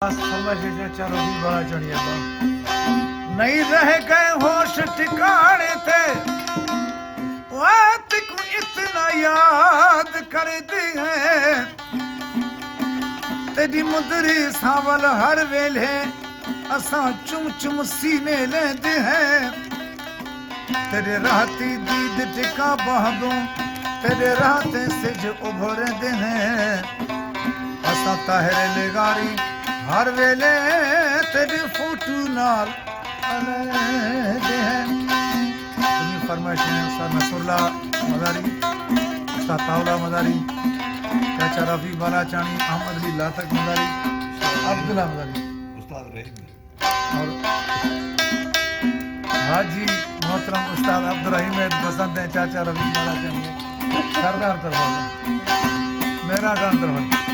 चाचा रफी बड़ा चढ़िया नहीं रह गए होश ठिकाने थे वात को इतना याद कर दी है तेरी मुदरी सावल हर वेले असा चुम चुम सीने लेंदे हैं तेरे राती दीद टिका बहदों तेरे राते सिज उभरदे हैं असा ताहरे लेगारी हर वेले तेरी फोटो नाल अलहदे हैं तुम्हें फरमाइश है उस्ताद नसरुल्लाह मदारी उस्ताद ताउला मदारी चाचा रफी बालाचानी अहमद अली लातक मदारी अब्दुल्ला मदारी उस्ताद रहीम और हाजी मोहतरम उस्ताद अब्दुल रहीम पसंद है चाचा रफी बालाचानी सरदार तरफ मेरा गान तरफ